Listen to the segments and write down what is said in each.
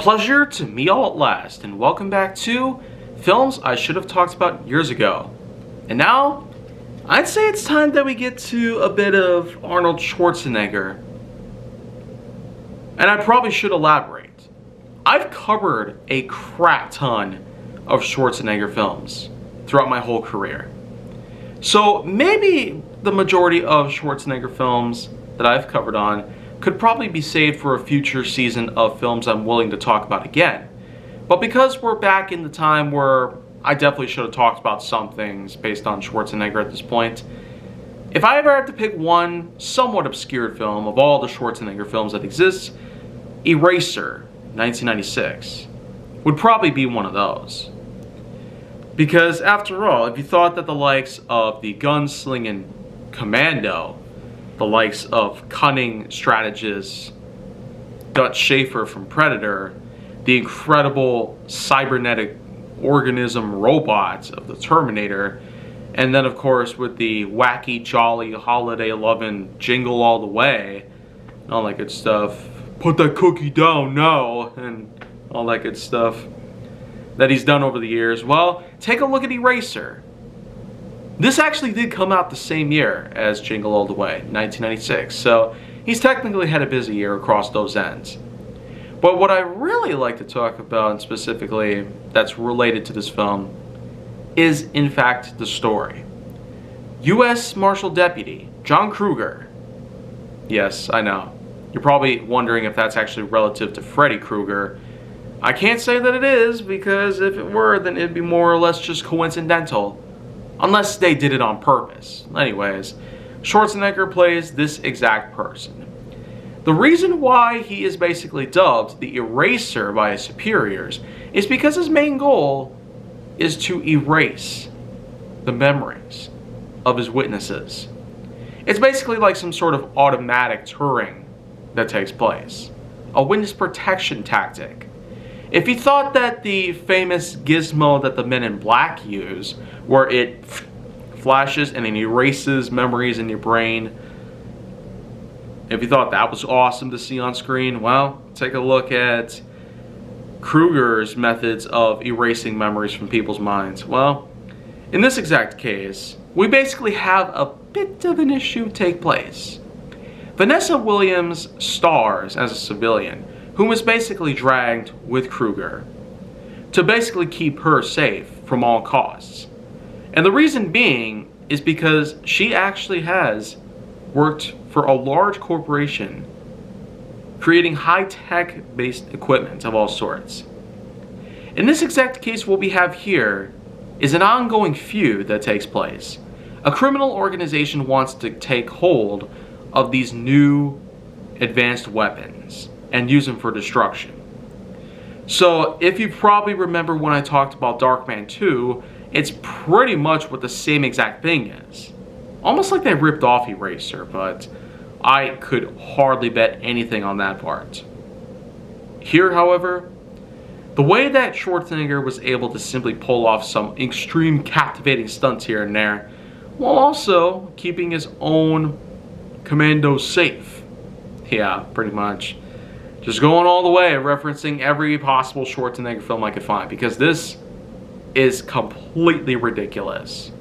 pleasure to meet all at last, and welcome back to films I should have talked about years ago. And now, I'd say it's time that we get to a bit of Arnold Schwarzenegger. And I probably should elaborate. I've covered a crap ton of Schwarzenegger films throughout my whole career. So maybe the majority of Schwarzenegger films that I've covered on could probably be saved for a future season of films I'm willing to talk about again. But because we're back in the time where I definitely should have talked about some things based on Schwarzenegger at this point, if I ever had to pick one somewhat obscure film of all the Schwarzenegger films that exist, Eraser, 1996, would probably be one of those. Because after all, if you thought that the likes of the gunslinging Commando, the likes of cunning strategist Dutch Schaefer from Predator, the incredible cybernetic organism robots of the Terminator, and then of course with the wacky, jolly, holiday-loving Jingle All the Way, and all that good stuff, put that cookie down now, and all that good stuff that he's done over the years, well, take a look at Eraser. This actually did come out the same year as Jingle All the Way, 1996, so he's technically had a busy year across those ends. But what I really like to talk about, and specifically that's related to this film, is in fact the story. U.S. Marshal Deputy John Kruger. Yes, I know. You're probably wondering if that's actually relative to Freddy Krueger. I can't say that it is, because if it were, then it'd be more or less just coincidental. Unless they did it on purpose. Anyways, Schwarzenegger plays this exact person. The reason why he is basically dubbed the Eraser by his superiors is because his main goal is to erase the memories of his witnesses. It's basically like some sort of automatic Turing that takes place. A witness protection tactic. If you thought that the famous gizmo that the Men in Black use, where it flashes and it erases memories in your brain, if you thought that was awesome to see on screen, well, take a look at Kruger's methods of erasing memories from people's minds. Well, in this exact case, we basically have a bit of an issue take place. Vanessa Williams stars as a civilian who was basically dragged with Kruger to basically keep her safe from all costs. And the reason being is because she actually has worked for a large corporation creating high-tech based equipment of all sorts. In this exact case, what we have here is an ongoing feud that takes place. A criminal organization wants to take hold of these new advanced weapons and use them for destruction. So if you probably remember when I talked about Darkman 2, it's pretty much what the same exact thing is. Almost like they ripped off Eraser, but I could hardly bet anything on that part. Here, however, the way that Schwarzenegger was able to simply pull off some extreme captivating stunts here and there, while also keeping his own commandos safe. Yeah, pretty much. Just going all the way, referencing every possible Schwarzenegger film I could find, because this is completely ridiculous.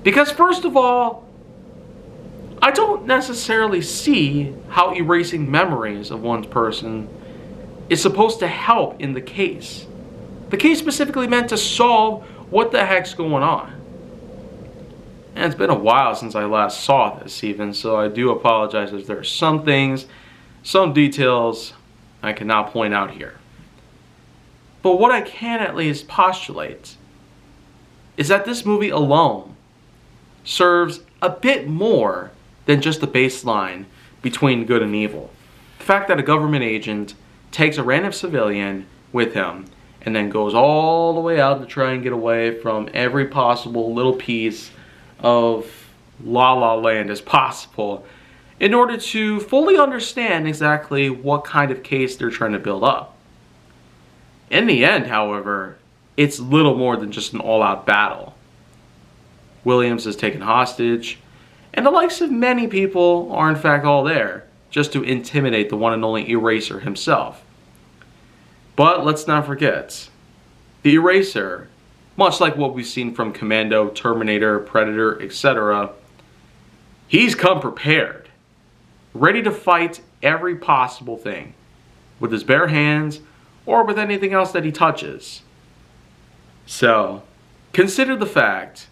Because first of all, I don't necessarily see how erasing memories of one person is supposed to help in the case. The case specifically meant to solve what the heck's going on. And it's been a while since I last saw this even, so I do apologize if there are some things, some details I cannot point out here. But what I can at least postulate is that this movie alone serves a bit more than just the baseline between good and evil. The fact that a government agent takes a random civilian with him and then goes all the way out to try and get away from every possible little piece of La La Land as possible in order to fully understand exactly what kind of case they're trying to build up. In the end, however, it's little more than just an all-out battle. Williams is taken hostage, and the likes of many people are in fact all there just to intimidate the one and only Eraser himself. But let's not forget, the Eraser, much like what we've seen from Commando, Terminator, Predator, etc., he's come prepared, ready to fight every possible thing, with his bare hands or with anything else that he touches. So, consider the fact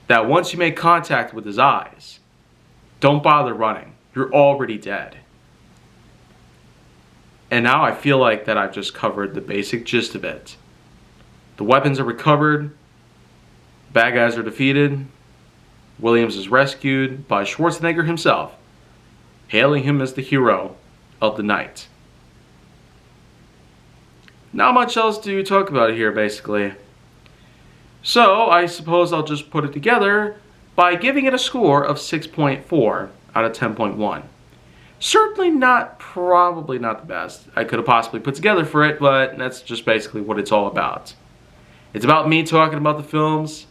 that once you make contact with his eyes, don't bother running. You're already dead. And now I feel like that I've just covered the basic gist of it. The weapons are recovered, bad guys are defeated, Williams is rescued by Schwarzenegger himself, hailing him as the hero of the night. Not much else to talk about here, basically. So, I suppose I'll just put it together by giving it a score of 6.4 out of 10.1. Certainly not, probably not the best I could have possibly put together for it, but that's just basically what it's all about. It's about me talking about the films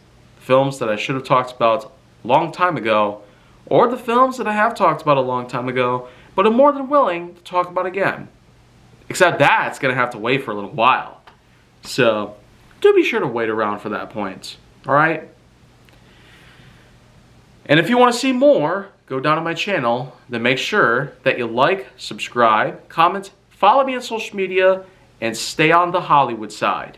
that I should have talked about a long time ago, or the films that I have talked about a long time ago, but I'm more than willing to talk about again. Except that's going to have to wait for a little while. So, do be sure to wait around for that point, alright? And if you want to see more, go down to my channel, then make sure that you like, subscribe, comment, follow me on social media, and stay on the Hollywood side.